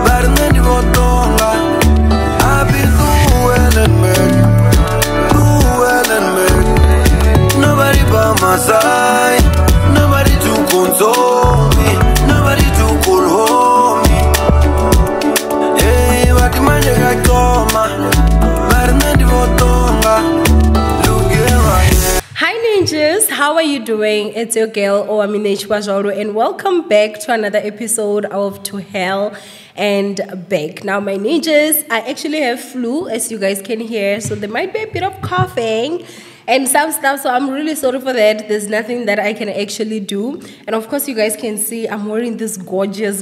better than the Vodonga. I've been through hell and back, through hell and back. Nobody by my side, nobody to console me, nobody to call home me. Hey, but the magic I come, better than the Vodonga. Hi ninjas, how are you doing? It's your girl Owamie and welcome back to another episode of To Hell and Back. Now my ninjas, I actually have flu, as you guys can hear, so there might be a bit of coughing and some stuff, so I'm really sorry for that. There's nothing that I can actually do. And of course you guys can see I'm wearing this gorgeous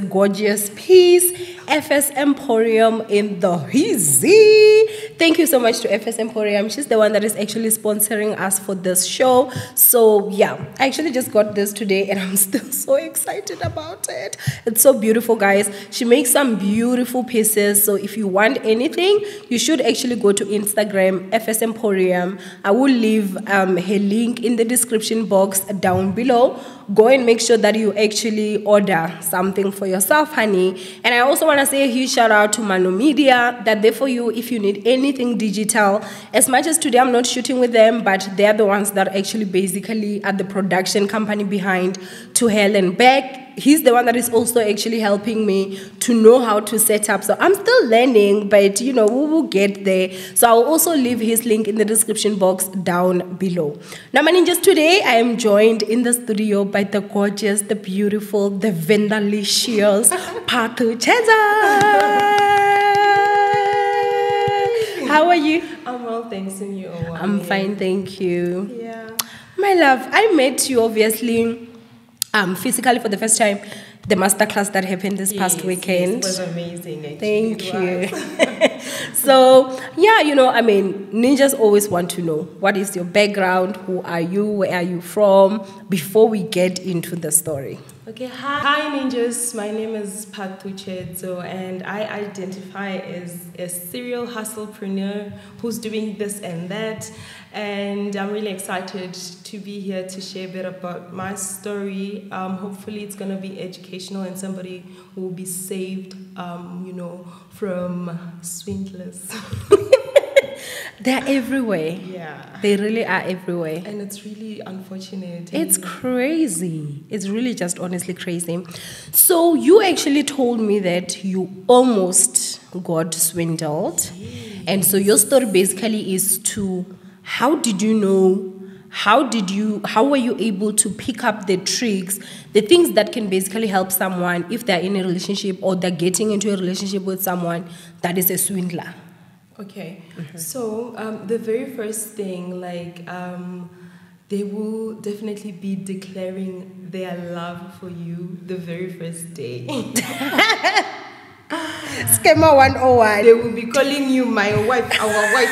piece, FS Emporium in the Easy. Thank you so much to FS Emporium. She's the one that is actually sponsoring us for this show. So yeah, I actually just got this today and I'm still so excited about it. It's so beautiful, guys. She makes some beautiful pieces, so if you want anything, you should actually go to Instagram, FS Emporium. I will leave her link in the description box down below. Go and make sure that you actually order something for yourself, honey. And I also want to say a huge shout out to Maano Media, that there for you if you need anything digital. As much as today I'm not shooting with them, but they're the ones that actually basically are the production company behind To Hell and Back. He's the one that is also actually helping me to know how to set up. So I'm still learning, but you know, we will get there. So I'll also leave his link in the description box down below. Now, my ninjas, today I am joined in the studio by the gorgeous, the beautiful, the vendalicious Phathu. How are you? I'm well, thanks, and you? I'm fine, thank you. Yeah. My love, I met you obviously physically for the first time, the masterclass that happened this past weekend. Yes, it was amazing. Actually. Thank you. So, yeah, you know, I mean, ninjas always want to know, what is your background? Who are you? Where are you from? Before we get into the story. Okay, hi ninjas. My name is Phathu, and I identify as a serial hustlepreneur who's doing this and that. And I'm really excited to be here to share a bit about my story. Hopefully it's going to be educational and somebody who will be saved, you know, from swindlers. They're everywhere. Yeah. They really are everywhere. And it's really unfortunate. It's crazy. It's really just honestly crazy. So you actually told me that you almost got swindled. Yes. And so your story basically is to, how did you know, how were you able to pick up the tricks, the things that can basically help someone if they're in a relationship or they're getting into a relationship with someone that is a swindler? Okay, so the very first thing, like, they will definitely be declaring their love for you the very first day. Schema 101. They will be calling you my wife, our wife.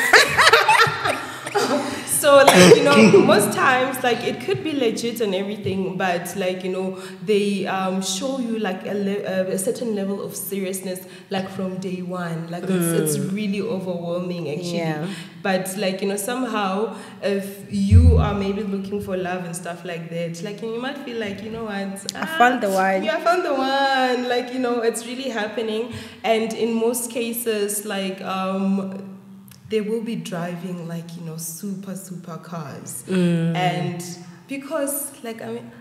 So, like, you know, most times, like, it could be legit and everything, but, like, you know, they show you, like, a certain level of seriousness, like, from day one. Like, it's really overwhelming, actually. Yeah. But, like, you know, somehow, if you are maybe looking for love and stuff like that, like, you might feel like, you know what? I found the one. Yeah, I found the one. Like, you know, it's really happening. And in most cases, like, they will be driving, like, you know, super cars. And because, like, I mean,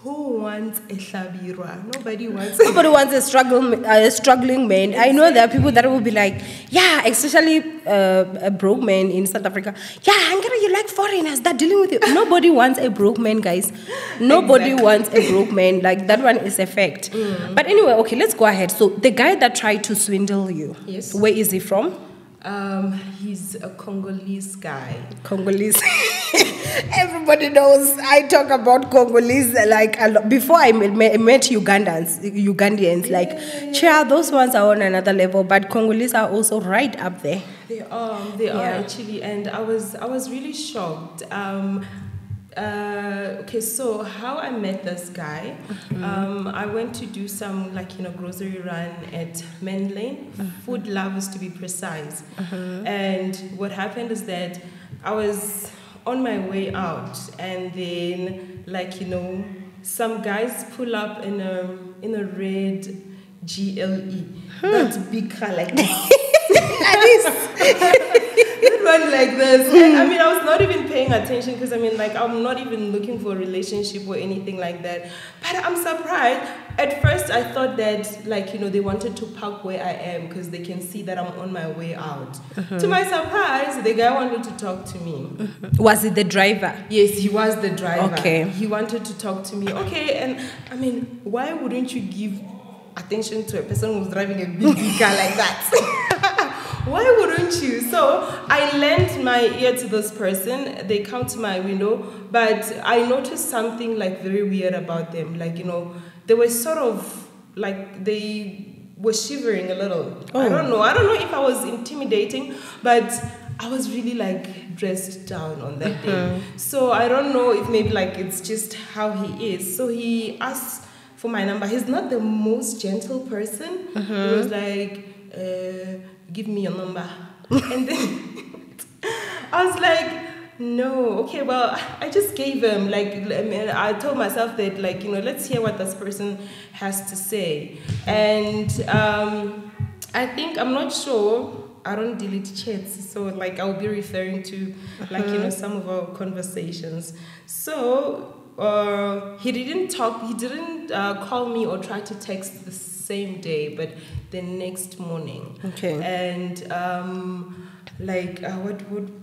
who wants a shabirwa? Nobody wants a struggling man. Exactly. I know there are people that will be like, yeah, especially a broke man in South Africa. Yeah, Hungary, you like foreigners that dealing with you. Nobody wants a broke man, guys. Nobody wants a broke man. Like, that one is a fact. But anyway, okay, let's go ahead. So the guy that tried to swindle you, yes, where is he from? He's a Congolese guy. Congolese. Everybody knows I talk about Congolese like a lot. Before I met Ugandians, like, yeah, those ones are on another level, but Congolese are also right up there. They are actually, and I was really shocked. Okay, so how I met this guy, I went to do some, like, you know, grocery run at Man Lane, Food Lovers to be precise. And what happened is that I was on my way out, and then, like, you know, some guys pull up in a red GLE. That big car like this. That one like this. And I mean, I was not even paying attention because I mean, like, I'm not even looking for a relationship or anything like that. But I'm surprised. At first, I thought that, like, you know, they wanted to park where I am because they can see that I'm on my way out. To my surprise, the guy wanted to talk to me. Was it the driver? Yes, he was the driver. Okay. He wanted to talk to me. Okay, and I mean, why wouldn't you give attention to a person who's driving a big car like that? Why wouldn't you? So I lent my ear to this person. They come to my window, but I noticed something like very weird about them. Like, you know, they were sort of like they were shivering a little. Oh. I don't know if I was intimidating, but I was really like dressed down on that day. So I don't know if maybe like it's just how he is. So he asked for my number. He's not the most gentle person. He was like, give me your number. And then I was like, no, okay, well, I just gave him, like, I told myself that, like, you know, let's hear what this person has to say. And I think, I'm not sure, I don't delete chats, so, like, I'll be referring to, like, you know, some of our conversations. So, he didn't call me or try to text the same day, but the next morning. Okay. And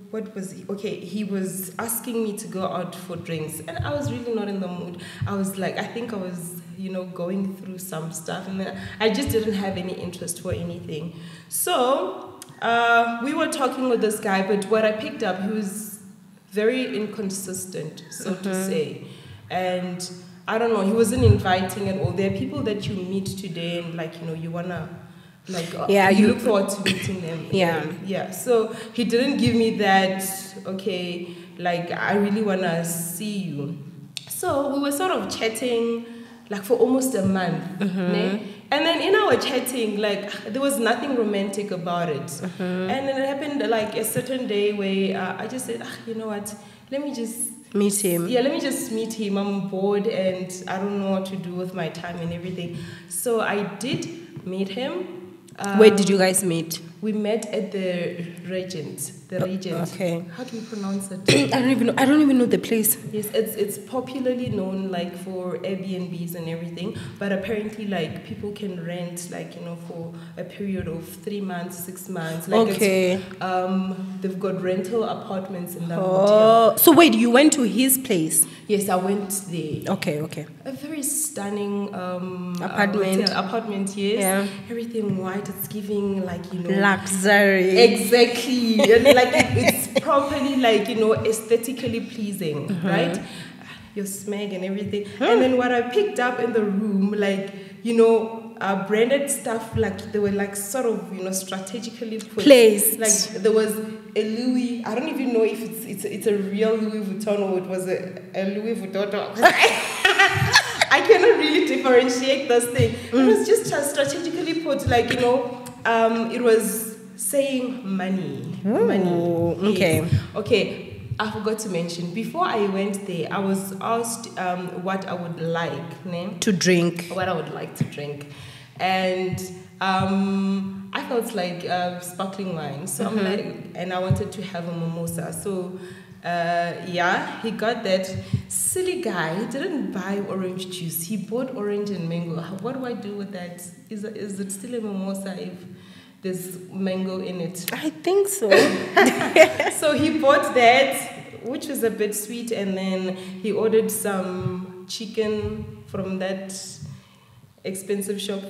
what was he? Okay, he was asking me to go out for drinks, and I was really not in the mood. I was like, I think I was, you know, going through some stuff, and then I just didn't have any interest for anything. So we were talking with this guy, but what I picked up, he was very inconsistent, so to say. And I don't know, he wasn't inviting at all. There are people that you meet today and, like, you know, you wanna, like, you look forward to meeting them. Yeah. So he didn't give me that, okay, like, I really wanna see you. So we were sort of chatting, like, for almost a month. And then in our chatting, like, there was nothing romantic about it. And then it happened, like, a certain day where I just said, you know what, let me just meet him. Yeah, let me just meet him. I'm bored and I don't know what to do with my time and everything. So I did meet him. Where did you guys meet? We met at the Regent. The Regent. Okay. How do you pronounce it? I don't even know the place. Yes, it's popularly known, like, for Airbnbs and everything. But apparently, like, people can rent, like, you know, for a period of 3 months, 6 months. Like, okay. They've got rental apartments in that hotel. So wait, you went to his place? Yes, I went there. Okay. A very stunning apartment. Apartment, yes. Yeah. Everything white. It's giving, like, you know, luxury. Exactly. And, like, it's properly, like, you know, aesthetically pleasing, right? Your smeg and everything. And then what I picked up in the room, like, you know, branded stuff, like, they were, like, sort of, you know, strategically placed. Like, there was a Louis, I don't even know if it's a real Louis Vuitton or it was a Louis Vuitton. I cannot really differentiate this thing. It was just strategically put, like, you know, it was saying money. Money. Okay. Yes. Okay. I forgot to mention, before I went there, I was asked what I would like to drink. What I would like to drink. And I felt like sparkling wine. So I'm like, and I wanted to have a mimosa. So he got that. Silly guy, he didn't buy orange juice. He bought orange and mango. What do I do with that? Is it still a mimosa if there's mango in it? I think so. So he bought that, which was a bit sweet, and then he ordered some chicken from that expensive shop.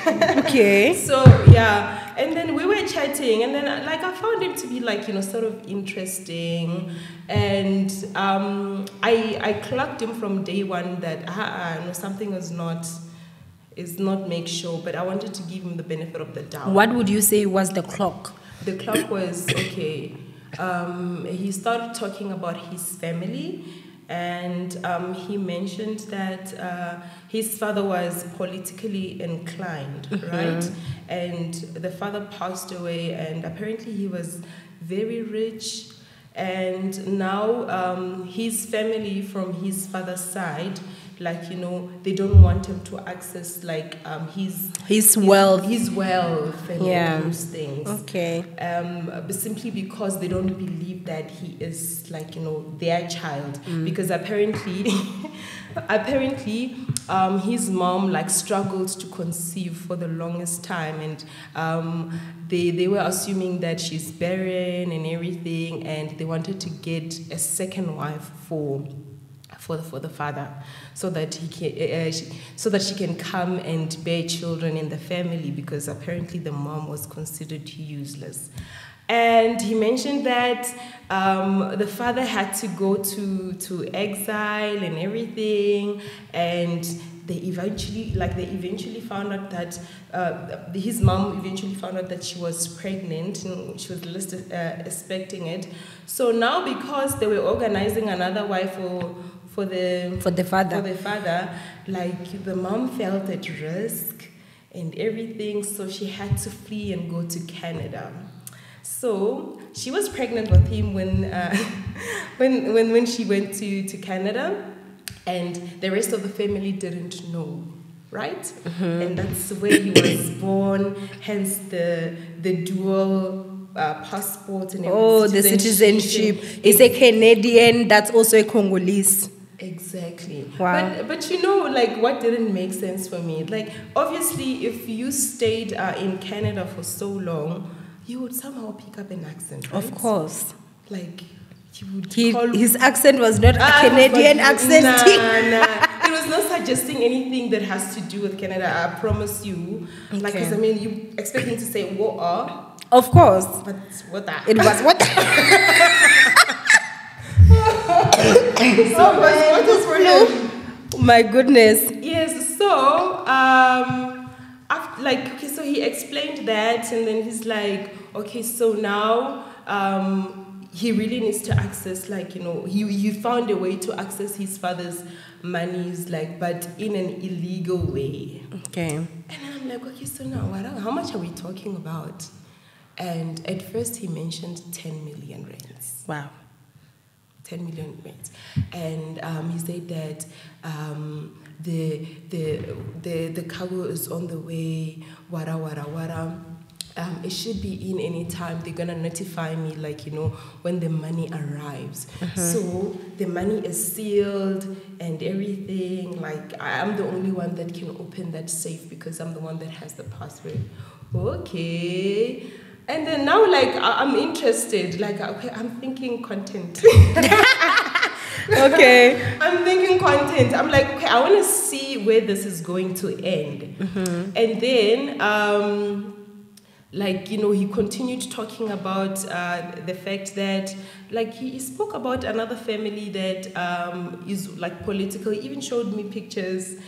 Okay. So yeah, and then we were chatting, and then, like, I found him to be, like, you know, sort of interesting, and I clocked him from day one that no, something is not make sure, but I wanted to give him the benefit of the doubt. What would you say was the clock? The clock was okay. He started talking about his family. And he mentioned that his father was politically inclined, right? And the father passed away, and apparently he was very rich. And now his family from his father's side, like, you know, they don't want him to access like his wealth, and all those things. Okay. But simply because they don't believe that he is like, you know, their child, because apparently his mom like struggled to conceive for the longest time, and they were assuming that she's barren and everything, and they wanted to get a second wife for the father, so that he can so that she can come and bear children in the family, because apparently the mom was considered useless. And he mentioned that the father had to go to exile and everything, and they eventually found out that his mom eventually found out that she was pregnant, and she was expecting it. So now, because they were organizing another wife for the father, like the mom felt at risk and everything, so she had to flee and go to Canada. So she was pregnant with him when she went to Canada, and the rest of the family didn't know, right? And that's where he was born, hence the dual passport and everything. The citizenship is a Canadian that's also a Congolese. Exactly. Wow. But you know, like, what didn't make sense for me, like, obviously if you stayed in Canada for so long, you would somehow pick up an accent, right? Of course. Like, you would his accent was not a Canadian accent. Nah. It was not suggesting anything that has to do with Canada, I promise you. Okay. Like, because I mean, you expect me to say what? Of course. But what that? It was what? What is for him? My goodness. Yes, so so he explained that, and then he's like, okay, so now he really needs to access, like, you know, he found a way to access his father's monies, like, but in an illegal way. Okay. And I'm like, okay, so now how much are we talking about? And at first he mentioned 10 million rands. Wow. 10 million rands. And he said that the cargo is on the way, wara. It should be in any time. They're gonna notify me, like, you know, when the money arrives. So the money is sealed and everything. Like, I'm the only one that can open that safe because I'm the one that has the password. Okay. And then now, like, I'm interested. Like, okay, I'm thinking content. Okay. I'm thinking content. I'm like, okay, I want to see where this is going to end. And then, like, you know, he continued talking about the fact that, like, he spoke about another family that is, like, political. He even showed me pictures.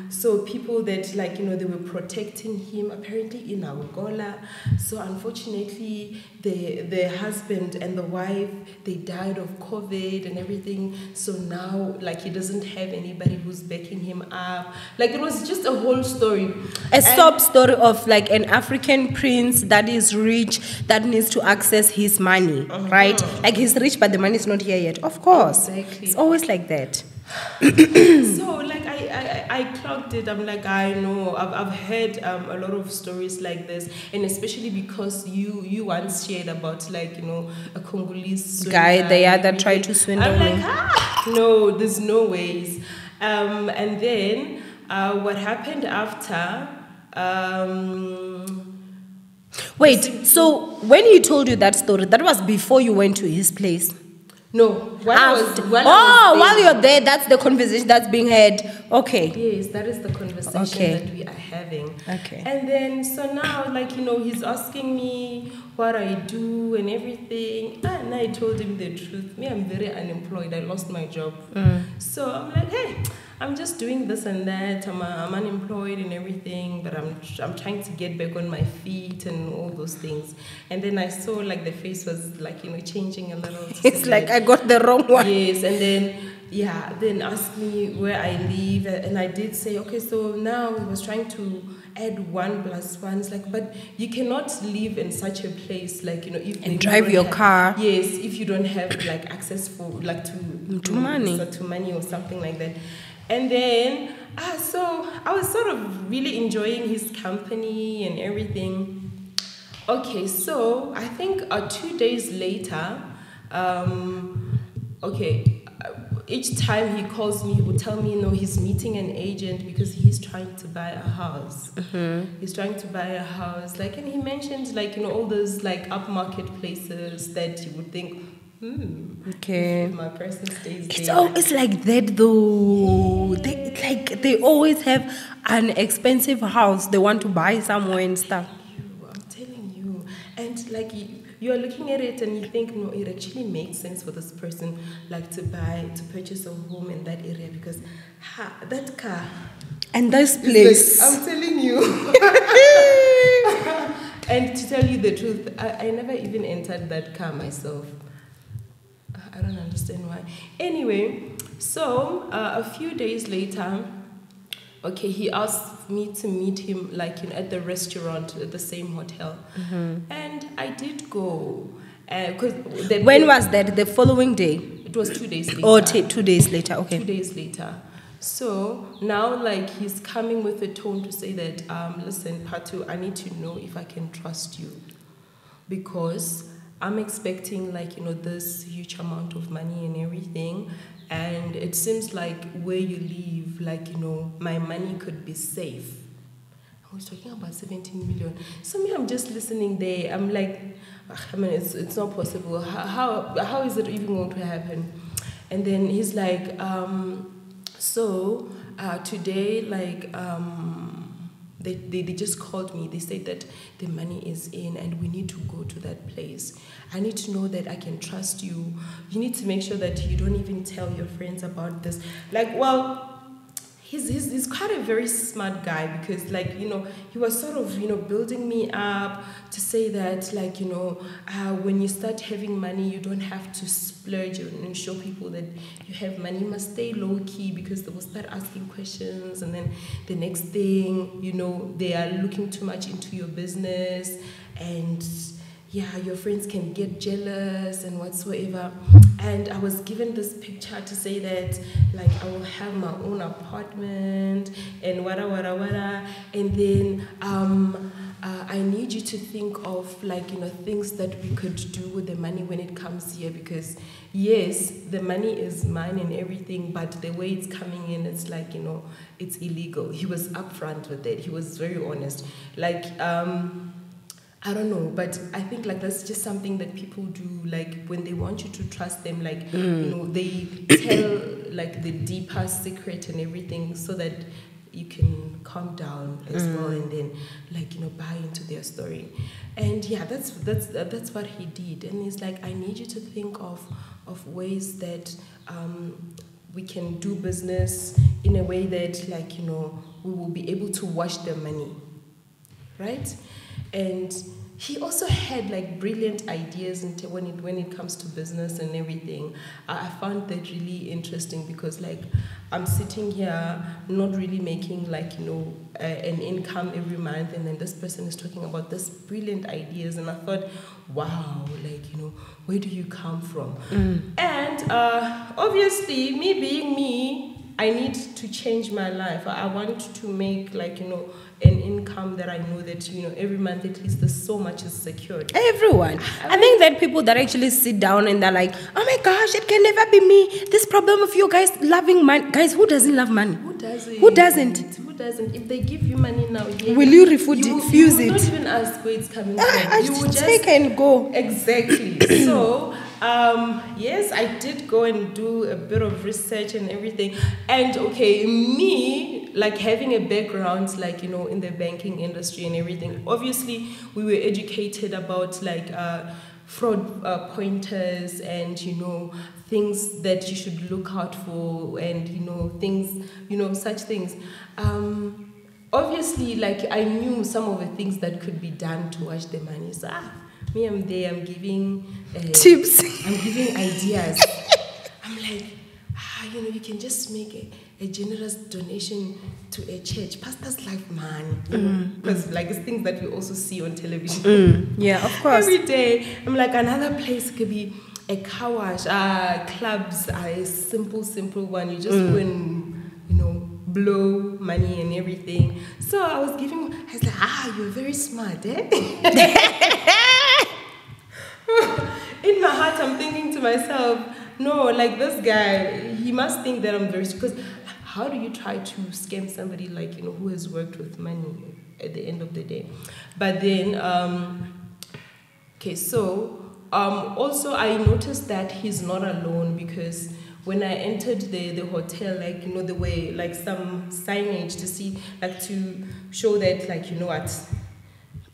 So people that, like, you know, they were protecting him, apparently in Angola. So unfortunately, the husband and the wife, they died of COVID and everything. So now, like, he doesn't have anybody who's backing him up. Like, it was just a whole story. A sob story of, like, an African prince that is rich, that needs to access his money, right? Like, he's rich, but the money is not here yet. Of course. Exactly. It's always like that. So, like, I clocked it. I'm like, I know. I've heard a lot of stories like this, and especially because you once shared about, like, you know, a Congolese guy that tried to swindle I'm me. Like, no, there's no ways. And then what happened after? Wait, so when he told you that story, that was before you went to his place? No. While you're there, that's the conversation that's being had. Okay. Yes, that is the conversation that we are having. Okay. And then, so now, like, you know, he's asking me what I do and everything. And I told him the truth. Me, I'm very unemployed. I lost my job. So I'm like, hey, I'm just doing this and that. I'm unemployed and everything, but I'm trying to get back on my feet and all those things. And then I saw, like, the face was, like, you know, changing a little. It's like, I got the wrong one. Yes, and then asked me where I live, and I did say, okay, so now he was trying to add 1 + 1. It's like, but you cannot live in such a place, like, you know, if and drive your car. Yes, if you don't have, like, access for, like, to money or something like that. And then, so I was sort of really enjoying his company and everything. Okay, so I think 2 days later, each time he calls me, he would tell me, he's meeting an agent because he's trying to buy a house. He's trying to buy a house. Like, and he mentioned, like, all those, like, upmarket places that you would think, okay, if my person stays there. It's always like that, though. They always have an expensive house they want to buy somewhere and stuff. I'm telling you. And, like, you're looking at it and you think, no, it actually makes sense for this person, like, to purchase a home in that area because that car and this place, like, I'm telling you. And to tell you the truth, I never even entered that car myself. I don't understand why. Anyway, so a few days later, okay, he asked me to meet him, like, at the restaurant at the same hotel. And I did go. When was that? The following day? It was 2 days later. Oh, 2 days later, okay. 2 days later. So now, like, he's coming with a tone to say that, listen, Phathu, I need to know if I can trust you. Because I'm expecting, like, this huge amount of money and everything. And it seems like where you live, like, my money could be safe. I was talking about 17 million. So me, I'm just listening there. I'm like, I mean, it's not possible. How is it even going to happen? And then he's like, today, like, they just called me. They said that the money is in and we need to go to that place. I need to know that I can trust you. You need to make sure that you don't even tell your friends about this. Like, well, he's quite a very smart guy because, like, he was sort of, building me up to say that, like, when you start having money, you don't have to splurge and show people that you have money. You must stay low-key because they will start asking questions, and then the next thing, they are looking too much into your business, and yeah, your friends can get jealous and whatsoever. And I was given this picture to say that, like, I will have my own apartment and wada. And then I need you to think of, like, things that we could do with the money when it comes here. Because, yes, the money is mine and everything, but the way it's coming in, it's like, it's illegal. He was upfront with it. He was very honest. Like, I don't know, but I think, like, that's just something that people do, like, when they want you to trust them, like, they tell, like, the deeper secret and everything so that you can calm down as well and then, like, buy into their story. And yeah, that's what he did. And he's like, I need you to think of ways that we can do business in a way that, like, we will be able to wash the money, right? And he also had, like, brilliant ideas when it comes to business and everything. I found that really interesting because, like, I'm sitting here not really making, like, an income every month, and then this person is talking about this brilliant ideas, and I thought, wow, like, where do you come from? And obviously, me being me, I need to change my life. I want to make, like, an income that I know that, every month at least there's so much is secured. Everyone. I think that people that actually sit down and they're like, oh my gosh, it can never be me. This problem of you guys loving money. Guys, who doesn't love money? Who doesn't? Who doesn't? Who doesn't? If they give you money now, will you refuse it? You will not even ask where it's coming from. You will just take and go. Exactly. So, yes, I did go and do a bit of research and everything. And okay, me, like, having a background, like, in the banking industry and everything, obviously we were educated about, like, fraud pointers and, things that you should look out for and, things, such things. Obviously, like, I knew some of the things that could be done to wash the money. So, me, I'm there, I'm giving tips. I'm giving ideas. I'm like, you can just make a generous donation to a church. Pastor's life, man. Because, like, it's things that we also see on television. Yeah, of course. Every day. I'm like, another place could be a car wash. Clubs are a simple one. You just go and, blow money and everything. So I was like, you're very smart, eh? In my heart, I'm thinking to myself, no, like this guy, he must think that I'm very, because how do you try to scam somebody like, who has worked with money at the end of the day? But then, also I noticed that he's not alone, because when I entered the hotel, like, there were like some signage to see, like to show that, like,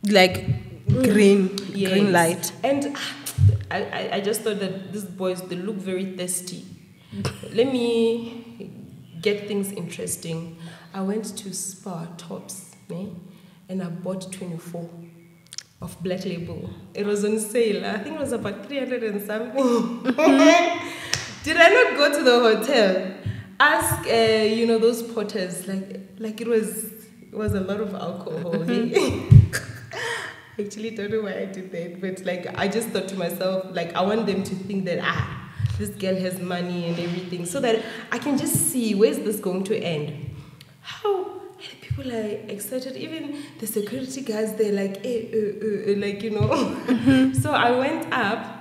like green light. And I just thought that these boys, they look very thirsty. Let me get things interesting. I went to Spar Tops, and I bought 24 of Black Label. It was on sale. I think it was about 300 and something. Did I not go to the hotel? Ask, those porters, like it was a lot of alcohol. Actually don't know why I did that, but like I just thought to myself, like I want them to think that this girl has money and everything, so that I can just see where's this going to end. How people are excited, even the security guys, they're like, So I went up.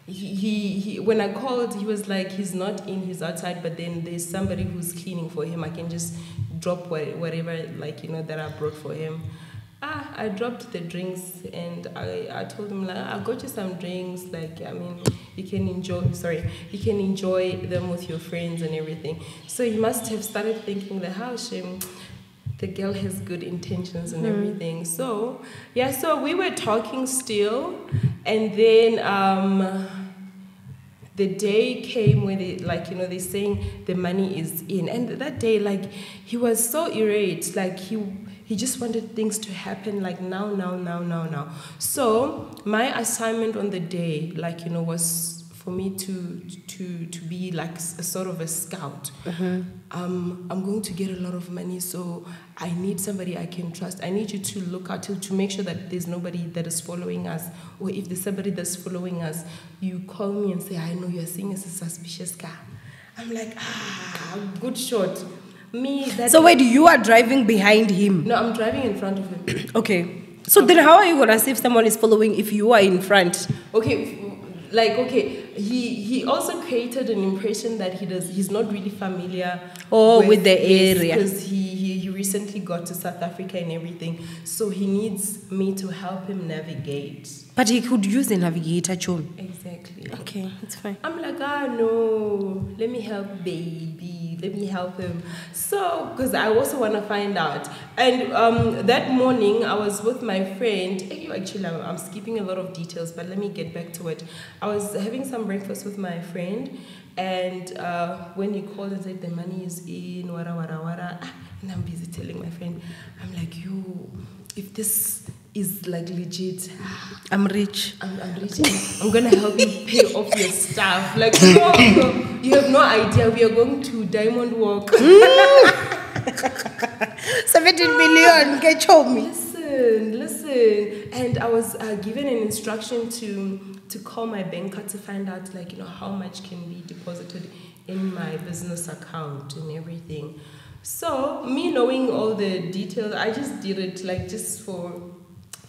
He when I called, he was like, he's not in, he's outside, but then there's somebody who's cleaning for him. I can just drop whatever, that I brought for him. I dropped the drinks, and I told him, like, I got you some drinks, like, you can enjoy them with your friends and everything. So he must have started thinking that, how shame, the girl has good intentions and everything. So we were talking still, and then the day came where they're saying the money is in, and that day, like, he was so irate, like he just wanted things to happen like now. So my assignment on the day, was for me to be like a sort of a scout. I'm going to get a lot of money, so I need somebody I can trust. I need you to look out to make sure that there's nobody that is following us, or if there's somebody that's following us, you call me and say, I know you're seeing as a suspicious car. I'm like, good shot. So wait, you are driving behind him? No, I'm driving in front of him. Okay. So then how are you going to see if someone is following if you are in front? He also created an impression that he's not really familiar with the area, because he recently got to South Africa and everything, so he needs me to help him navigate. But he could use a navigator, Chum. Exactly. Okay, it's fine. I'm like, no, let me help baby, let me help him. So, because I also want to find out. And that morning, I was with my friend. Actually, I'm skipping a lot of details, but let me get back to it. I was having some breakfast with my friend, and when he called and said the money is in, wara, and I'm busy telling my friend, I'm like, if this is like legit, I'm rich. I'm rich. I'm gonna help you pay off your stuff. Like, you have no idea. We are going to Diamond Walk. 17 million. Get me. Listen. And I was given an instruction to call my banker to find out, how much can be deposited in my business account and everything. So me knowing all the details, I just did it just for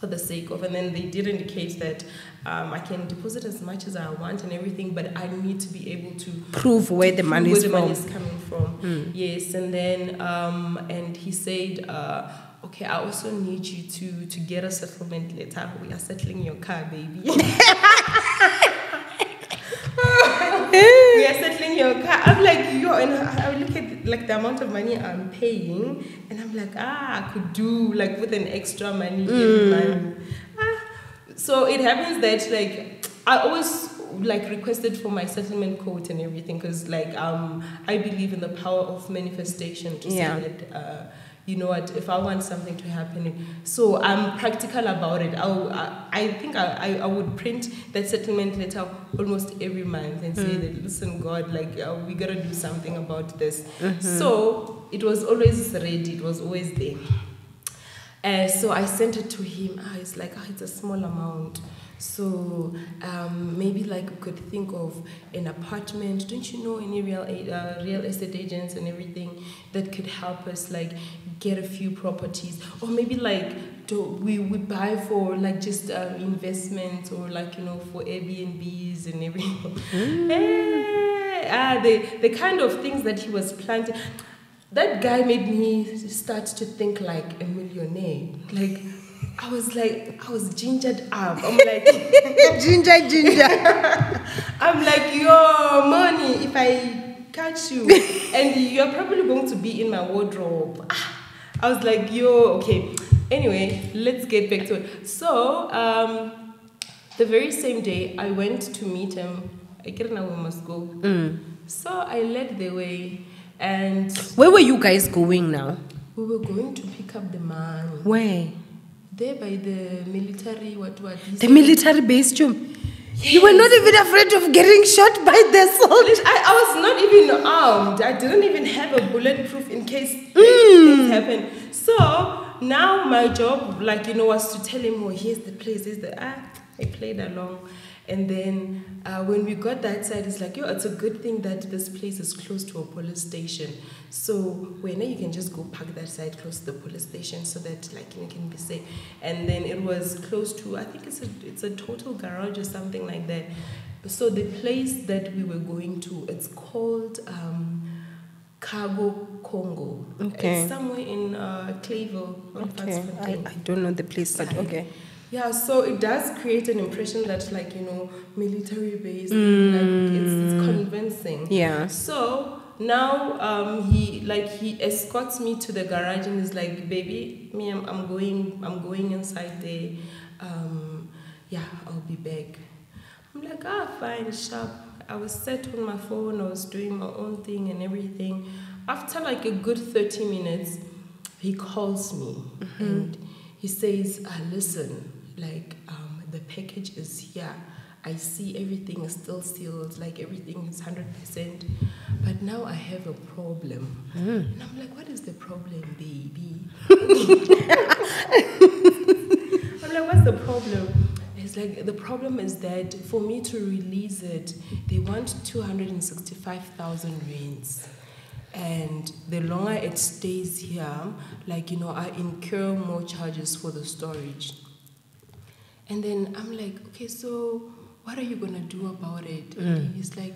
the sake of, and then they did indicate that I can deposit as much as I want and everything, but I need to be able to prove where the money is coming from. Yes, and then and he said, okay, I also need you to get a settlement letter. We are settling your car, baby. We are settling your car. I'm like, and I look at the amount of money I'm paying, and I'm like, I could do with an extra money every month. So it happens that I always requested for my settlement quote and everything, because I believe in the power of manifestation to say that you know what, if I want something to happen, so I'm practical about it. I think I would print that settlement letter almost every month and say that, listen, God, we gotta do something about this. So it was always ready, it was always there. So I sent it to him. It's like, it's a small amount. So maybe like we could think of an apartment. Don't you know any real estate agents and everything that could help us like get a few properties, or maybe like we buy for like just investments, or like for Airbnbs and everything. The kind of things that he was planting. That guy made me start to think like a millionaire. Like I was gingered up. I'm like ginger. I'm like, yo, money, if I catch you and you're probably going to be in my wardrobe. I was like, yo, okay. Anyway, let's get back to it. So the very same day I went to meet him. I get now we must go. So I led the way. And where were you guys going now? We were going to pick up the man. Where? There by the military, what? The military base, Jum. Yes. You were not even afraid of getting shot by the soldiers. I was not even armed. I didn't even have a bulletproof in case things happen. So now my job, was to tell him, oh, here's the place, I played along. And then when we got that side, it's like, yo, it's a good thing that this place is close to a police station. So when you can just go park that side close to the police station so that you can be safe. And then it was close to, I think it's a total garage or something like that. So the place that we were going to, it's called Cargo Congo. Okay. It's somewhere in Clayville. Okay. I don't know the place, but okay. Yeah, so it does create an impression that, military base, it's convincing. Yeah. So now he escorts me to the garage and is like, baby, I'm going inside there. I'll be back. I'm like, fine, sharp. I was set on my phone. I was doing my own thing and everything. After a good 30 minutes, he calls me and he says, listen. The package is here. I see everything is still sealed, everything is 100%. But now I have a problem. And I'm like, what is the problem, baby? I'm like, what's the problem? It's like, the problem is that for me to release it, they want 265,000 rands. And the longer it stays here, I incur more charges for the storage. And then I'm like, okay, so what are you gonna do about it? And he's like,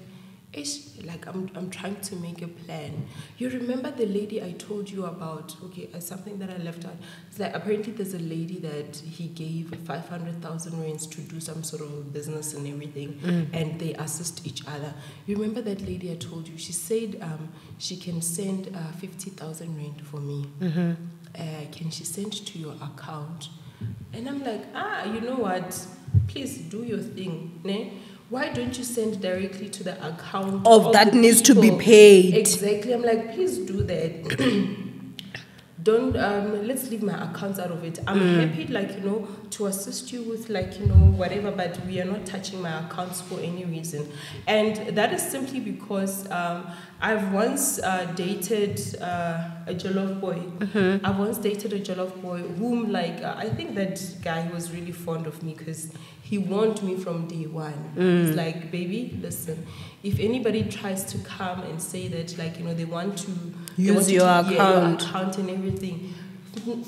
I'm trying to make a plan. You remember the lady I told you about? Okay, something that I left out. It's like apparently there's a lady that he gave 500,000 rands to do some sort of business and everything, and they assist each other. You remember that lady I told you? She said she can send 50,000 rand for me. Can she send to your account? And I'm like, you know what? Please do your thing, ne? Why don't you send directly to the account of that needs to be paid? Exactly. I'm like, please do that. Don't let's leave my accounts out of it. I'm happy, to assist you with whatever, but we are not touching my accounts for any reason. And that is simply because I've once dated a Jollof boy. I've once dated a Jollof boy whom I think that guy was really fond of me because he warned me from day one. He's like, baby, listen, if anybody tries to come and say that they want to use your account and everything,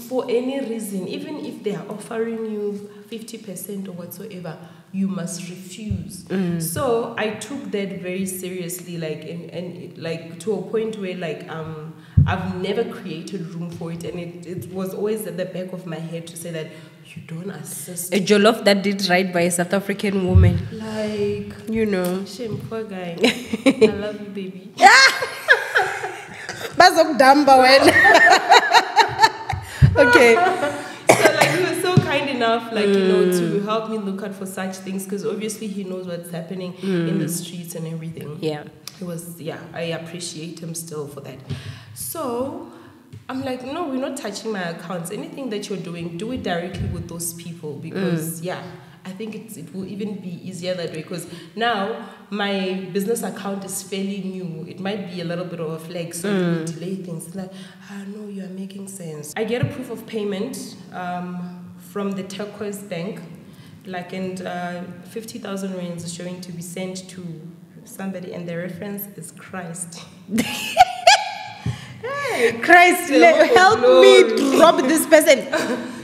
for any reason, even if they are offering you 50% or whatsoever, you must refuse. So I took that very seriously, and to a point where I've never created room for it, and it was always at the back of my head to say that you don't assist. A jollof that did right by a South African woman. Shame, poor guy. I love you, baby. Okay. So he was so kind enough to help me look out for such things, because obviously he knows what's happening in the streets and everything. Yeah. I appreciate him still for that. So I'm like, no, we're not touching my accounts. Anything that you're doing, do it directly with those people, because I think it will even be easier that way, because now my business account is fairly new. It might be a little bit of a flag, so it will delay things. No, you are making sense. I get a proof of payment from the Turquoise Bank. like, and 50,000 rands is showing to be sent to somebody, and the reference is Christ. Hey, Christ, help me rob this person.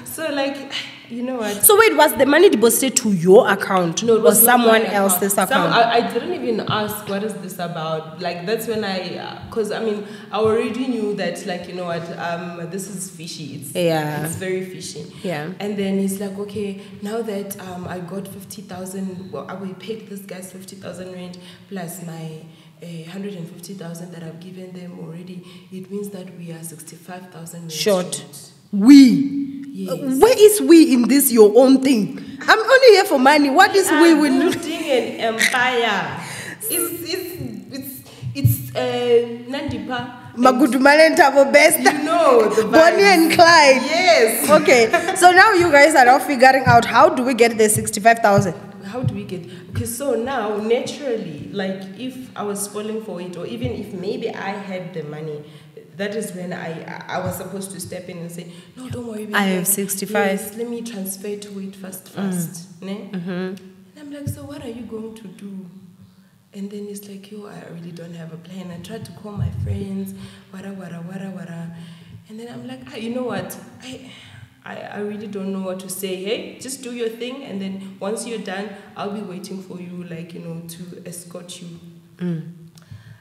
So, like, you know what? So wait, was the money deposited to your account? No, it was or someone else's account? I didn't even ask what is this about. Like, that's when because I mean, I already knew that, like, you know what, this is fishy. It's very fishy. Yeah. And then he's like, okay, now that I got 50,000, well, I will pay this guy's 50,000 rand plus my 150,000 that I've given them already. It means that we are 65,000 short. We. Yes. Where is we in this your own thing? I'm only here for money. What is we building an empire? It's Nandipa. Magudumale and Tabo Best. You know the Bonnie and Clyde. Yes. Okay. So now you guys are now figuring out how do we get the 65,000? How do we get? Okay, so now naturally, like if I was falling for it, or even if maybe I had the money, that is when I was supposed to step in and say, no, don't worry. I have 65. Yes, let me transfer to it first. Ne? And I'm like, so what are you going to do? And then it's like, yo, I really don't have a plan. I tried to call my friends, wada. And then I'm like, you know what? I really don't know what to say. Hey, just do your thing, and then once you're done, I'll be waiting for you, like, you know, to escort you.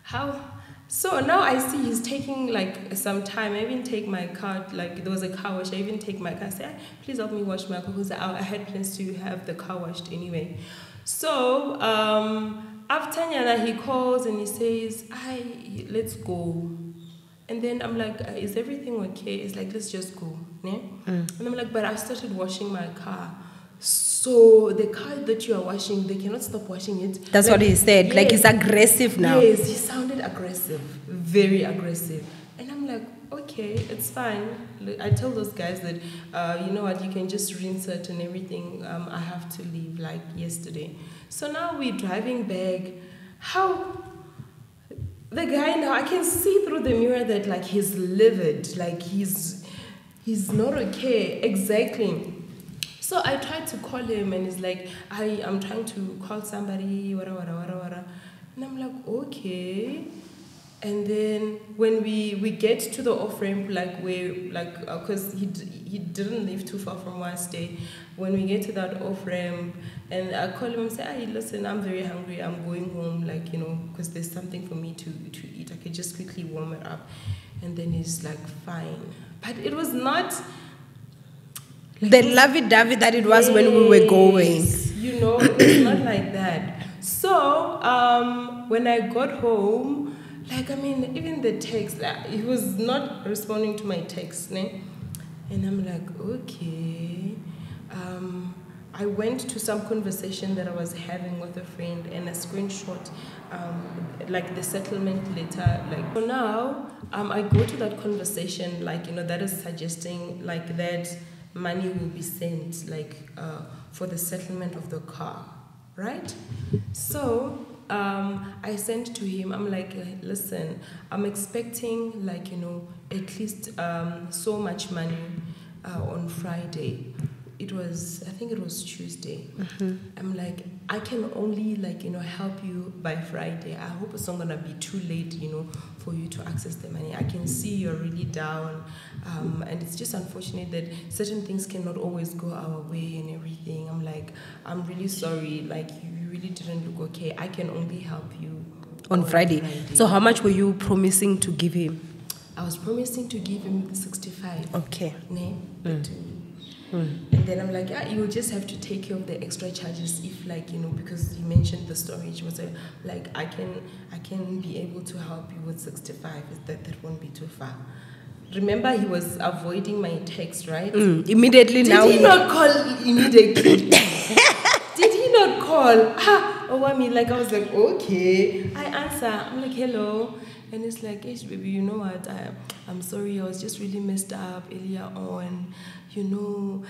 How? So now I see he's taking like some time. I even take my car, like there was a car wash. I even take my car, say, please help me wash my car, because I had plans to have the car washed anyway. So after Nyana, he calls and he says, let's go. And then I'm like, is everything okay? It's like, let's just go. Yeah? And I'm like, but I started washing my car. So the car that you are washing, they cannot stop washing it. That's like, what he said. Yes. Like he's aggressive now. Yes, he sounded aggressive, very aggressive. And I'm like, okay, it's fine. I tell those guys that, you know what, you can just rinse it and everything. I have to leave like yesterday. So now we're driving back. How? The guy now, I can see through the mirror that like he's livid, like he's not okay. Exactly. So I tried to call him, and he's like, I'm trying to call somebody, wada. And I'm like, okay. And then when we get to the off-ramp, like because he didn't live too far from where I stay. When we get to that off-ramp, and I call him and say, hey, listen, I'm very hungry. I'm going home, like, you know, because there's something for me to eat. I could just quickly warm it up. And then he's like, fine. But it was not the lovey-dovey that it was when we were going. You know, it's not like that. So when I got home, like, I mean, even the text, he was not responding to my text, ne? And I'm like, okay. I went to some conversation that I was having with a friend, and a screenshot, like the settlement letter. Like, so now, I go to that conversation, like, you know, that is suggesting like that money will be sent, like, for the settlement of the car, right? So I sent to him, I'm like, listen, I'm expecting, like, you know, at least so much money on Friday. I think it was Tuesday. I'm like, I can only, like, you know, help you by Friday. I hope it's not gonna be too late, you know, for you to access the money. I can see you're really down, and it's just unfortunate that certain things cannot always go our way and everything. I'm like, I'm really sorry, like, you really didn't look okay. I can only help you on Friday. So how much were you promising to give him? I was promising to give him 65. Okay. Ne? And then I'm like, you'll just have to take care of the extra charges if, like, you know, because you mentioned the storage was like, I can be able to help you with 65. That won't be too far. Remember, he was avoiding my text, right? Immediately now. Did he not call immediately? Did he not call? Owamie, like, I was like, okay. I answer. I'm like, hello. And it's like, hey, baby, you know what? I'm sorry. I was just really messed up earlier on. You know,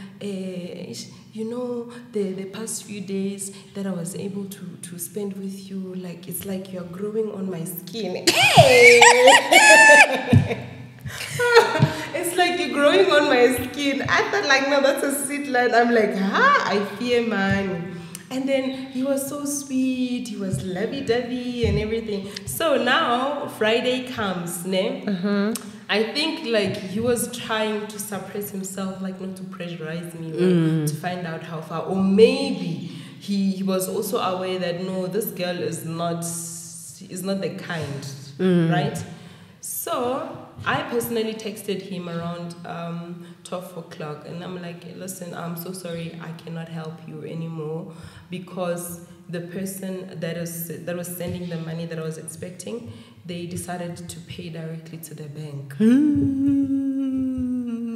the past few days that I was able to spend with you, like, it's like you're growing on my skin. Hey! It's it's like you're growing on my skin. I thought like, no, that's a sweet line. I'm like, I fear man. And then he was so sweet, he was lovey-dovey and everything. So now Friday comes, ne? I think like he was trying to suppress himself, like not to pressurize me, or to find out how far. Or maybe he was also aware that no, this girl is not the kind, right? So I personally texted him around 12 o'clock, and I'm like, listen, I'm so sorry, I cannot help you anymore, because the person that was sending the money that I was expecting, they decided to pay directly to the bank.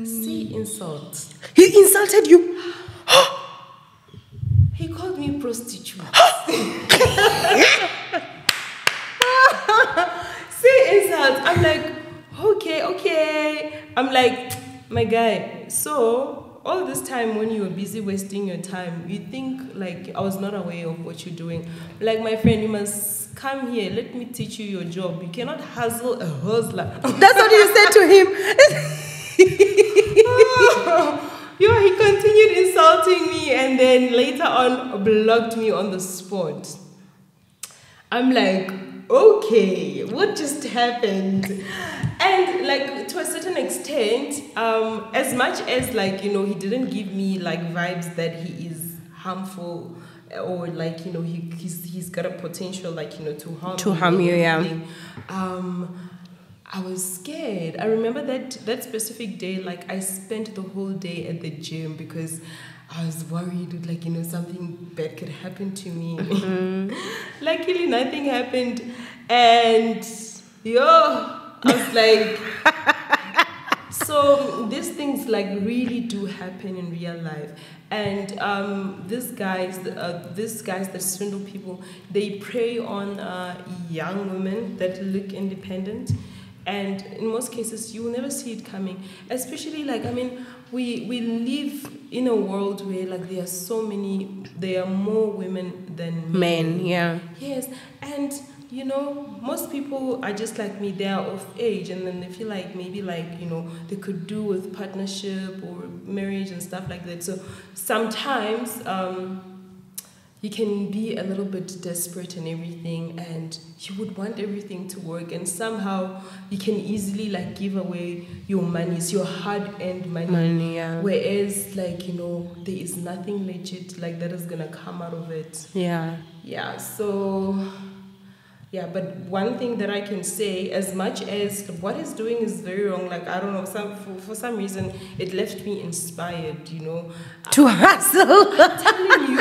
See, insult. He insulted you. He called me prostitute. See, insult. I'm like, okay. I'm like, my guy, so all this time when you were busy wasting your time, you think like I was not aware of what you're doing. Like, my friend, you must come here, let me teach you your job. You cannot hustle a hustler. That's what you said to him. He continued insulting me, and then later on blocked me on the spot. I'm like, okay, what just happened? And like, to a certain extent, as much as like, he didn't give me like vibes that he is harmful, or like, he's got a potential like, to harm you, yeah. I was scared. I remember that specific day, like I spent the whole day at the gym because I was worried, like, something bad could happen to me. Luckily, nothing happened. And, I was like, so these things, like, really do happen in real life. And these guys that swindle people, they prey on young women that look independent. And in most cases, you will never see it coming. Especially, like, we live in a world where, like, there are more women than men. Yeah. Yes, and, most people are just like me. They are of age, and then they feel like maybe, like, they could do with partnership or marriage and stuff like that. So sometimes you can be a little bit desperate and everything, and you would want everything to work, and somehow you can easily like give away your money. It's your hard-earned money. Yeah. Whereas, like, there is nothing legit like that is gonna come out of it. Yeah. Yeah. So, yeah. But one thing that I can say, as much as what he's doing is very wrong, like, I don't know, for some reason it left me inspired. To hustle. I'm telling you.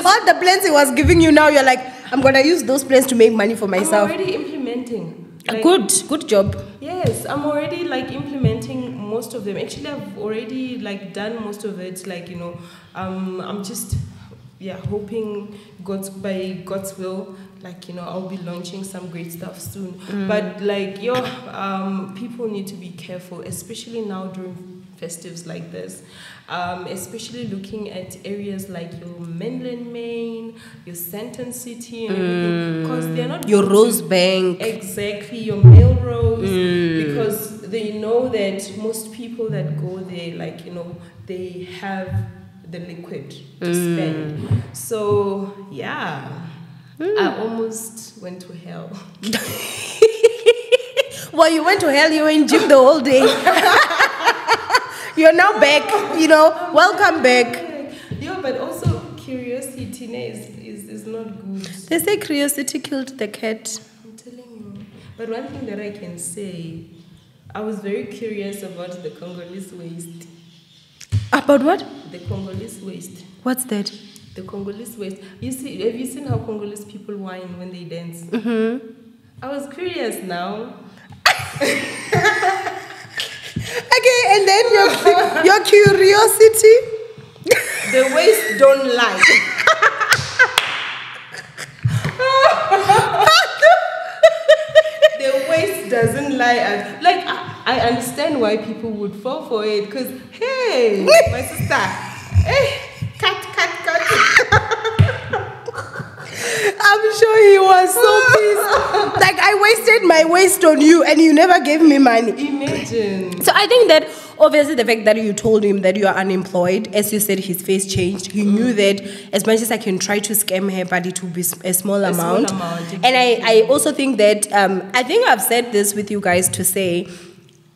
All the plans he was giving you now, you're like, I'm gonna use those plans to make money for myself. I'm already implementing. Like, good job. Yes, I'm already like implementing most of them. Actually, I've already like done most of it. Like, I'm just hoping by God's will, like, I'll be launching some great stuff soon. But like, people need to be careful, especially now during festives like this, especially looking at areas like your Mainland Main, your Sandton City, and everything, because they're not your Rosebank, exactly, your Melrose, because they know that most people that go there, like, they have the liquid to spend. So yeah, I almost went to hell. Well, you went to hell, you were in gym the whole day. You're now back, welcome back. Yeah, but also curiosity is not good. They say curiosity killed the cat. I'm telling you. But one thing that I can say, I was very curious about the Congolese waist. About what? The Congolese waist. What's that? The Congolese waist. Have you seen how Congolese people whine when they dance? I was curious now. Okay, and then your curiosity. The waist don't lie. The waist doesn't lie. Like, I understand why people would fall for it, because, hey, my sister, hey, cut. I'm sure he was so pissed. Like, I wasted my waist on you and you never gave me money. Imagine. imagine. So I think that obviously the fact that you told him that you are unemployed, as you said, his face changed. He knew that as much as I can try to scam her, but it will be a small amount. Exactly. And I also think that, I think I've said this with you guys to say,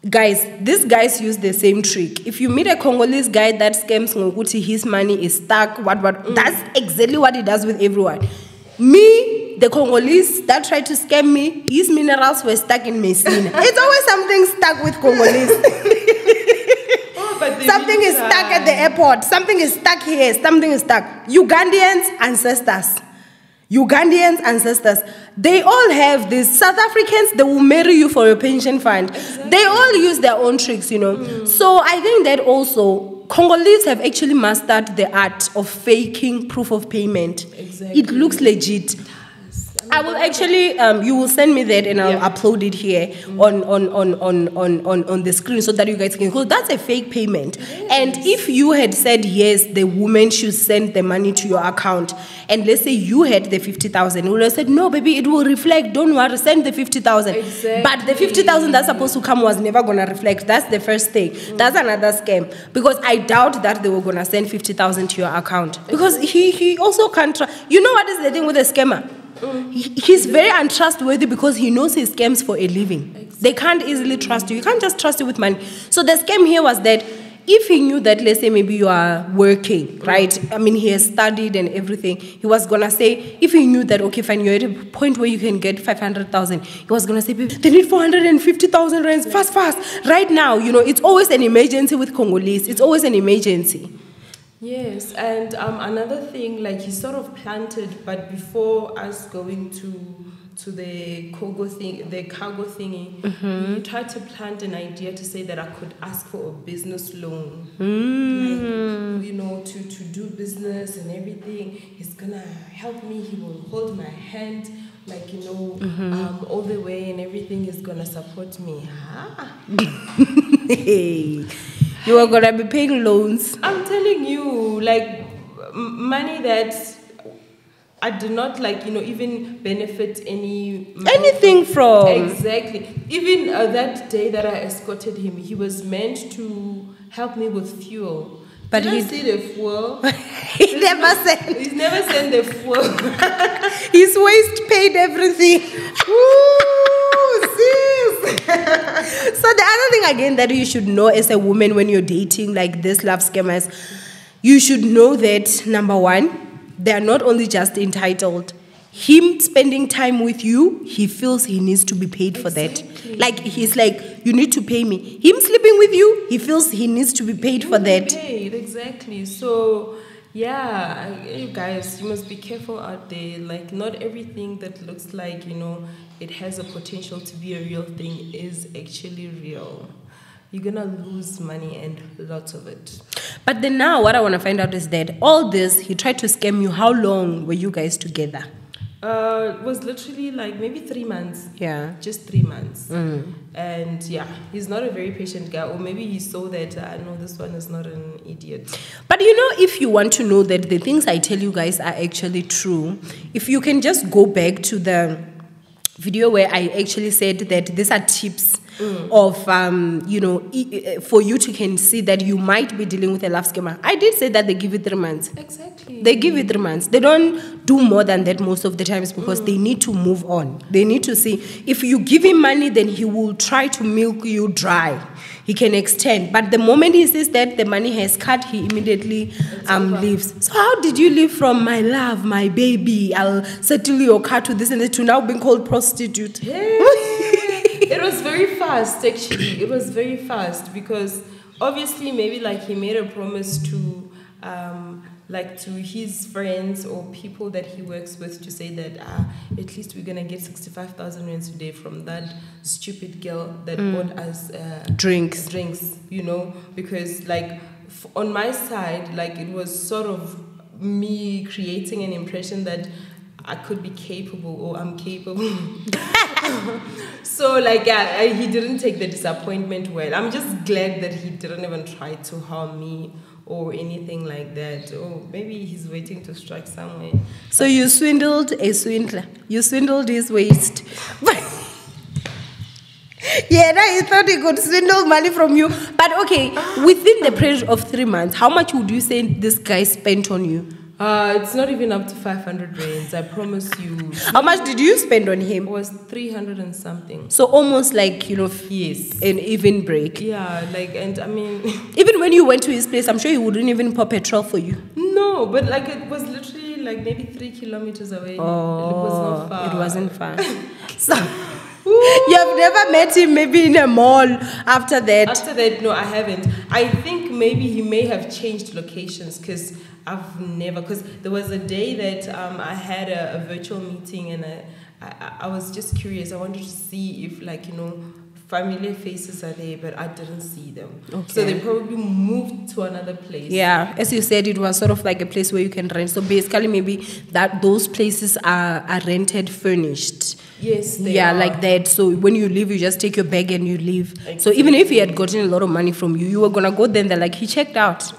guys, these guys use the same trick. If you meet a Congolese guy that scams Ngokuti, his money is stuck, that's exactly what he does with everyone. Me, the Congolese that tried to scam me, his minerals were stuck in Messina. It's always something stuck with Congolese. Something is stuck at the airport. Something is stuck here. Something is stuck. Ugandians, ancestors. They all have this. South Africans, they will marry you for your pension fund. Exactly. They all use their own tricks, you know. So I think that also Congolese have actually mastered the art of faking proof of payment. Exactly. It looks legit. I will actually, you will send me that and I'll upload it here on the screen so that you guys can, because that's a fake payment. Yes. And if you had said yes, the woman should send the money to your account, and let's say you had the 50,000, we would have said, no, baby, it will reflect, don't worry, send the 50,000. Exactly. But the 50,000 that's supposed to come was never going to reflect. That's the first thing. That's another scam, because I doubt that they were going to send 50,000 to your account, because he also can't you know what is the thing with a scammer? He's very untrustworthy because he knows he scams for a living. Exactly. They can't easily trust you. You can't just trust you with money. So the scam here was that if he knew that, let's say maybe you are working, right? I mean, he has studied and everything. He was going to say, if he knew that, okay, fine, you're at a point where you can get 500,000, he was going to say, they need 450,000 rands, fast. Right now, you know, it's always an emergency with Congolese. It's always an emergency. Yes, and another thing, like he sort of planted, but before us going to the cargo thingy, he tried to plant an idea to say that I could ask for a business loan, like, you know, to do business and everything. He's gonna help me. He will hold my hand, like, you know, all the way, and everything is gonna support me. You are gonna be paying loans. I'm telling you, like, money that I do not, like, you know, even benefit anything from. Exactly. Even that day that I escorted him, he was meant to help me with fuel. But he see the fuel. He's never sent the fuel. His waist paid everything. Ooh, sis. So the other thing again that you should know as a woman when you're dating like this love scammers, you should know that, number one, they are not only just entitled. Him spending time with you, he feels he needs to be paid for that. Like, he's like, you need to pay me. Him sleeping with you, he feels he needs to be paid for that. Paid, exactly. So, yeah, you guys, you must be careful out there. Like, not everything that looks like, you know, it has a potential to be a real thing is actually real. You're going to lose money and lots of it. But then now what I want to find out is that all this, he tried to scam you. How long were you guys together? It was literally like maybe 3 months. Yeah. Just 3 months. And yeah, he's not a very patient guy. Or maybe he saw that, no, this one is not an idiot. But you know, if you want to know that the things I tell you guys are actually true, if you can just go back to the video where I actually said that these are tips of, you know, for you to can see that you might be dealing with a love scammer. I did say that they give it 3 months. Exactly. They give it 3 months. They don't do more than that most of the times because they need to move on. They need to see. If you give him money, then he will try to milk you dry. He can extend. But the moment he sees that the money has cut, he immediately leaves. So how did you leave from my love, my baby, I'll settle your car to this and that, to now being called prostitute? It was very fast, actually. It was very fast because obviously maybe like he made a promise to like to his friends or people that he works with to say that at least we're gonna get 65,000 rands today from that stupid girl that bought us drinks, you know, because like on my side, like it was sort of me creating an impression that I could be capable or I'm capable. So like he didn't take the disappointment well. I'm just glad that he didn't even try to harm me or anything like that. Or maybe he's waiting to strike somewhere. So you swindled a swindler. You swindled his waist. Yeah, now he thought he could swindle money from you. But okay, within the period of 3 months, how much would you say this guy spent on you? It's not even up to 500 rands, I promise you. How much did you spend on him? It was 300 and something. So almost like, Yes. an even break. Yeah, like, and I mean... Even when you went to his place, I'm sure he wouldn't even pop petrol for you. No, but like it was literally like maybe 3 kilometers away. Oh, it was not far. It wasn't far. So, you have never met him maybe in a mall after that? After that, no, I haven't. I think maybe he may have changed locations because I've never... Because there was a day that I had a virtual meeting and I was just curious. I wanted to see if familiar faces are there, but I didn't see them. Okay. So they probably moved to another place. Yeah, as you said, it was sort of like a place where you can rent. So basically, maybe those places are rented furnished. Yes, they are. like that. So when you leave, you just take your bag and you leave. Exactly. So even if he had gotten a lot of money from you, you were gonna go there and they're like, he checked out.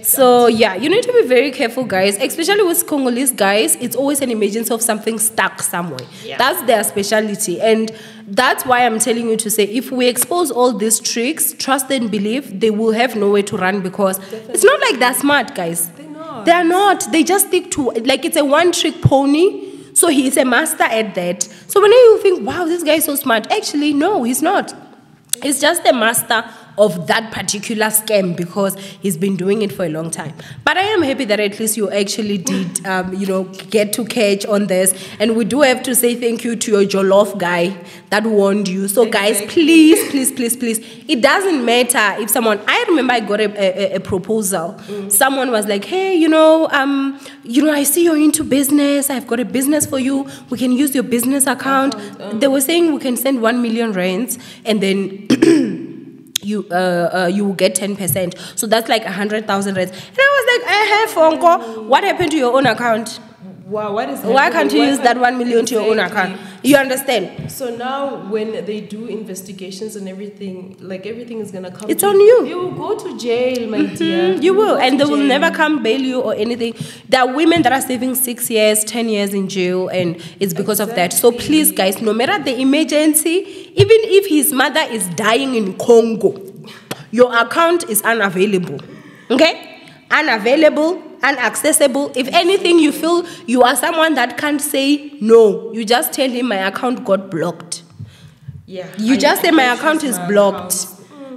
So yeah, you need to be very careful, guys, especially with Congolese guys. It's always an emergency of something stuck somewhere. Yeah. That's their specialty, and that's why I'm telling you to say, if we expose all these tricks, trust and believe, they will have nowhere to run, because it's not like they're smart, guys. They're not. They just stick to, like, it's a one-trick pony. So he's a master at that. So whenever you think, wow, this guy is so smart, actually, no, he's not. He's just a master of that particular scam because he's been doing it for a long time. But I am happy that at least you actually did, get to catch on this. And we do have to say thank you to your Jollof guy that warned you. So guys, please, please, please, please, it doesn't matter if someone, I remember I got a proposal. Someone was like, hey, I see you're into business. I've got a business for you. We can use your business account. They were saying we can send 1 million rands and then you will get 10%. So that's like 100,000 rands. And I was like, Fonko, what happened to your own account? Wow, what is happening? Why can't you use that 1 million to your own account? You understand? So now when they do investigations and everything, like everything is going to come. It's on you. You will go to jail, my dear. You will. And they will never come bail you or anything. There are women that are saving 6 years, 10 years in jail, and it's because of that. So please, guys, no matter the emergency, even if his mother is dying in Congo, your account is unavailable. Okay? Unavailable, unaccessible. If anything, you feel you are someone that can't say no, you just tell him my account got blocked. Yeah. You just say my account is blocked.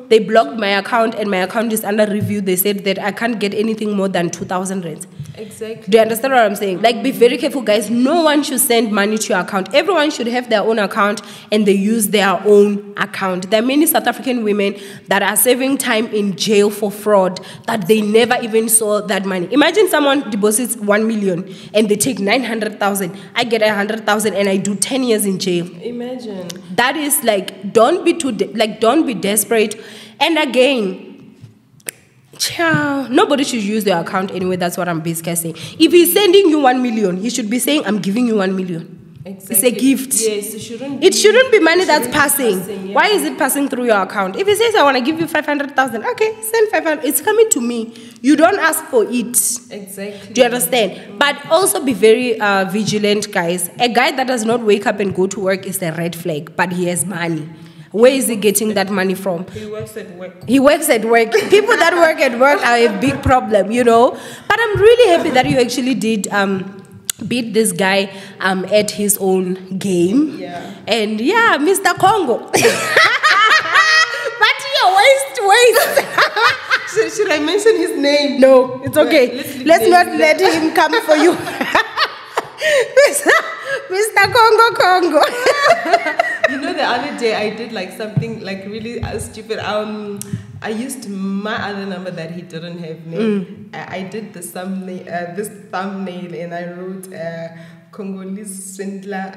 They blocked my account and my account is under review. They said that I can't get anything more than 2,000 rands. Exactly. Do you understand what I'm saying? Like, be very careful, guys. No one should send money to your account. Everyone should have their own account and they use their own account. There are many South African women that are serving time in jail for fraud that they never even saw that money. Imagine someone deposits 1 million and they take 900,000. I get 100,000 and I do 10 years in jail. Imagine. That is like, don't be don't be desperate. And again, nobody should use their account anyway. That's what I'm basically saying. If he's sending you 1 million, he should be saying, I'm giving you 1 million. Exactly. It's a gift. Yes, it shouldn't be money that's passing. Yeah. Why is it passing through your account? If he says, I want to give you 500,000, okay, send 500. It's coming to me. You don't ask for it. Exactly. Do you understand? But also be very vigilant, guys. A guy that does not wake up and go to work is a red flag, but he has money. Where is he getting that money from? He works at work. He works at work. People that work at work are a big problem, But I'm really happy that you actually did beat this guy at his own game. Yeah. And yeah, Mr. Congo. But your waist. Should I mention his name? No, it's okay. Let's not let him come for you. Mr. Congo. The other day I did like something like really stupid. I used my other number that he didn't have. I did this thumbnail, and I wrote Congolese swindler.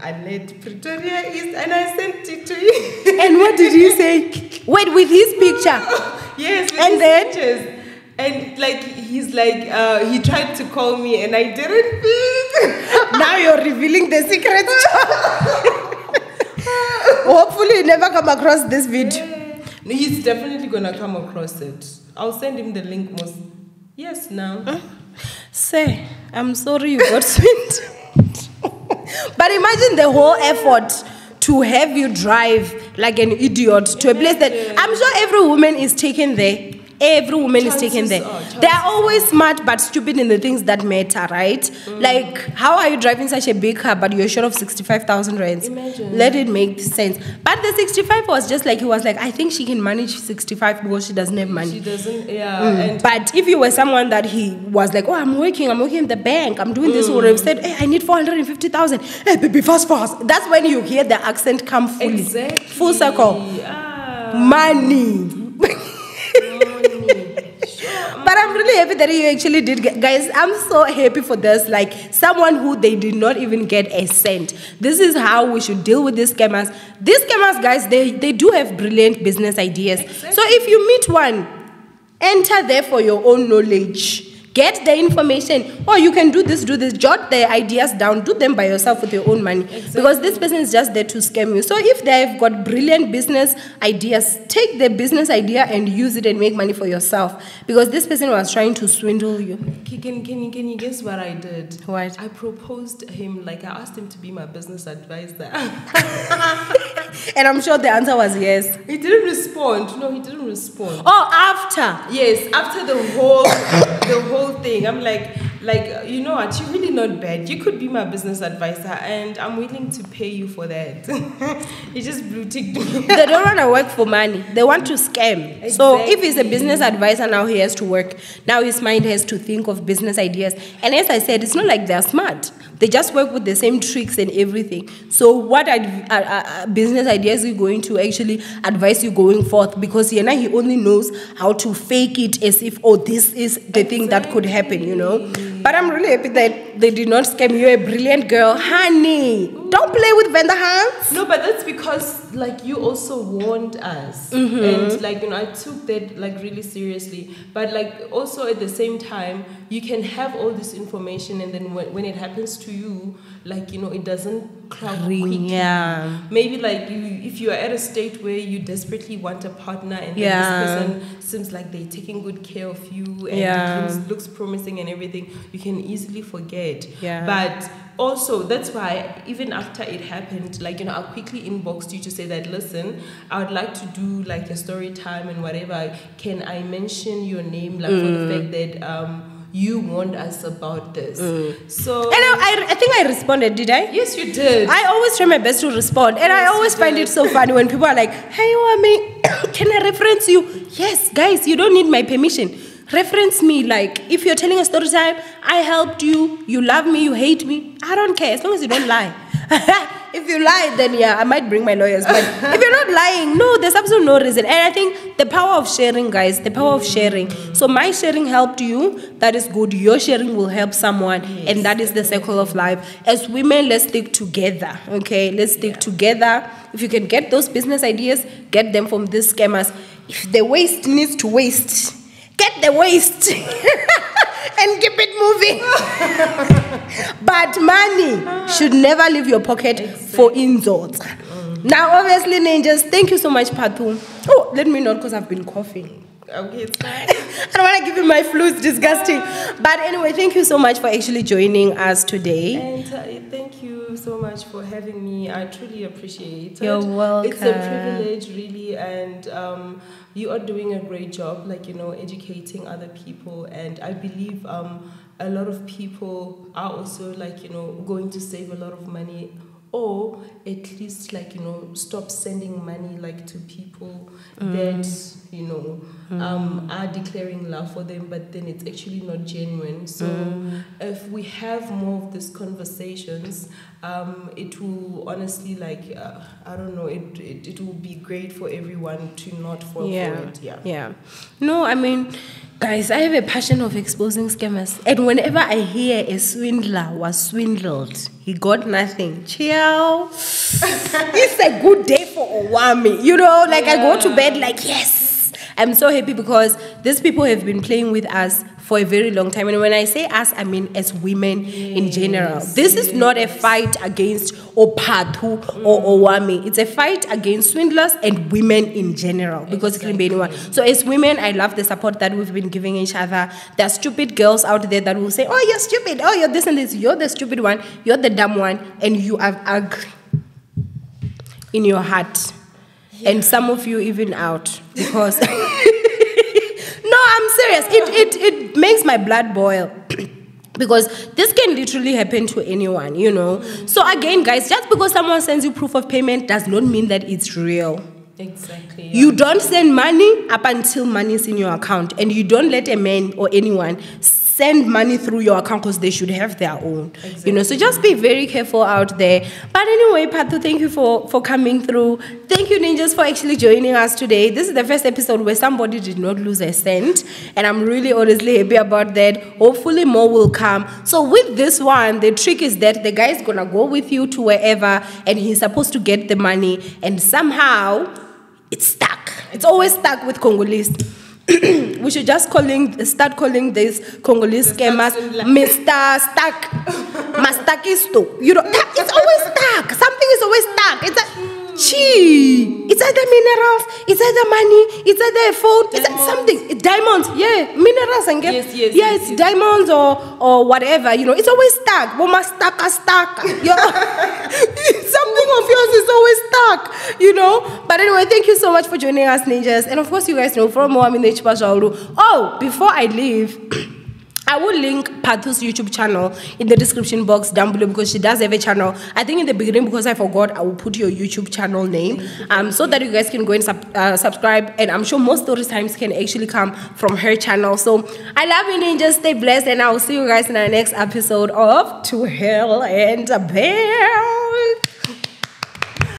I led Pretoria East, and I sent it to you. And what did you say? Wait, with his picture? Yes, with his pictures. And like he's like he tried to call me and I didn't pick. Now you're revealing the secret. Hopefully you never come across this video. No, he's definitely gonna come across it. I'll send him the link now. Say, I'm sorry you got swindled. But imagine the whole effort to have you drive like an idiot to a place that I'm sure every woman is taken there. Every woman is taken there. They are always smart but stupid in the things that matter, right? Like, how are you driving such a big car but you're short of 65,000 rands? Imagine. Let it make sense. But the 65 was just like, he was like, I think she can manage 65 because she doesn't have money. She doesn't, and But if you were someone that he was like, oh, I'm working in the bank, I'm doing this, or have said, hey, I need 450,000. Hey, baby, fast. That's when you hear the accent come fully. Exactly. Full circle. Money. But I'm really happy that you actually did, guys. I'm so happy for this. Like, someone who they did not even get a cent. This is how we should deal with these scammers. These scammers, guys, they do have brilliant business ideas. Exactly. So if you meet one, enter there for your own knowledge. Get the information. Oh, you can do this, jot the ideas down, do them by yourself with your own money. Exactly. Because this person is just there to scam you. So if they've got brilliant business ideas, take the business idea and use it and make money for yourself. Because this person was trying to swindle you. Can you guess what I did? What? I proposed him, like I asked him to be my business advisor. And I'm sure the answer was yes. He didn't respond. No, he didn't respond. Oh, after. Yes, after the whole thing, I'm like, you know what? You're really not bad. You could be my business advisor, and I'm willing to pay you for that. He just blue ticked me. They don't want to work for money. They want to scam. Exactly. So if he's a business advisor, now he has to work. Now his mind has to think of business ideas. And as I said, it's not like they're smart. They just work with the same tricks and everything. So what business ideas are you going to actually advise you going forth? Because he only knows how to fake it as if, oh, this is the thing that could happen, you know. But I'm really happy that they did not scam you. You're a brilliant girl. Honey, don't play with vendor hands. No, but that's because, like, you also warned us. And, like, you know, I took that, like, really seriously. But, like, also at the same time, you can have all this information, and then when it happens to you, like, you know, it doesn't cloud quickly. Yeah. Maybe, like, if you are at a state where you desperately want a partner, and then this person seems like they're taking good care of you, and it looks promising and everything, you can easily forget. Yeah. But also, that's why even after it happened, like, you know, I quickly inboxed you to say that, listen, I would like to do like a story time and whatever. Can I mention your name, like, for the fact that you warned us about this? So, And I think I responded, did I? yes, you did. I always try my best to respond. And I always find it so funny when people are like, hey, Owamie, can I reference you? Yes, guys, you don't need my permission. Reference me. Like, if you're telling a story time, I helped you, you love me, you hate me, I don't care, as long as you don't lie. If you lie, then yeah, I might bring my lawyers. But if you're not lying, no, there's absolutely no reason. And I think the power of sharing, guys, the power of sharing. So my sharing helped you, that is good. Your sharing will help someone, and that is the circle of life. As women, let's stick together, okay? Let's stick together. If you can get those business ideas, get them from these scammers. If the waste needs to waste, get the waste and keep it moving. But money should never leave your pocket for insults. Now, obviously, ninjas, thank you so much, Phathu. Oh, let me know because I've been coughing. Okay, it's fine. I don't want to give you my flu, it's disgusting. But anyway, thank you so much for actually joining us today. And thank you so much for having me. I truly appreciate it. You're welcome. It's a privilege, really, and you are doing a great job, like, you know, educating other people. And I believe a lot of people are also, like, you know, going to save a lot of money, or at least, like, you know, stop sending money, like, to people that, you know, are declaring love for them, but then it's actually not genuine. So if we have more of these conversations, it will honestly, like, I don't know, it will be great for everyone to not fall for it. Yeah. No, I mean, guys, I have a passion of exposing scammers. And whenever I hear a swindler was swindled, he got nothing, ciao. It's a good day for Owamie. You know, like, I go to bed like, yes. I'm so happy because these people have been playing with us for a very long time. And when I say us, I mean as women in general. This is not a fight against Phathu or Owamie. It's a fight against swindlers and women in general, because it can be anyone. So as women, I love the support that we've been giving each other. There are stupid girls out there that will say, oh, you're stupid. Oh, you're this and this. You're the stupid one. You're the dumb one. And you are ugly in your heart. and some of you even out because. No, I'm serious. It makes my blood boil. Because this can literally happen to anyone, you know. So again, guys, just because someone sends you proof of payment does not mean that it's real. Exactly. Yeah. You don't send money up until money is in your account. And you don't let a man or anyone send money through your account because they should have their own. Exactly. You know, so just be very careful out there. But anyway, Phathu, thank you for coming through. Thank you, ninjas, for actually joining us today. This is the first episode where somebody did not lose a cent. And I'm really honestly happy about that. Hopefully more will come. So with this one, the trick is that the guy is going to go with you to wherever and he's supposed to get the money. And somehow it's stuck. It's always stuck with Congolese. We should just start calling these Congolese scammers Mr. Stuck, Mastakisto. You know, it's always stuck. Something is always stuck. It's it's either minerals, it's either money, it's either a phone, it's something. It's diamonds, yeah, minerals and it's diamonds or whatever. You know, it's always stuck. Mama stuck. Something of yours is always stuck. You know. But anyway, thank you so much for joining us, ninjas. And of course, you guys know from Owamie. Oh, before I leave. I will link Phathu's YouTube channel in the description box down below because she does have a channel. I think in the beginning, because I forgot, I will put your YouTube channel name so that you guys can go and subscribe. And I'm sure most of the times can actually come from her channel. So I love you, ninjas. Stay blessed. And I will see you guys in our next episode of To Hell and Back.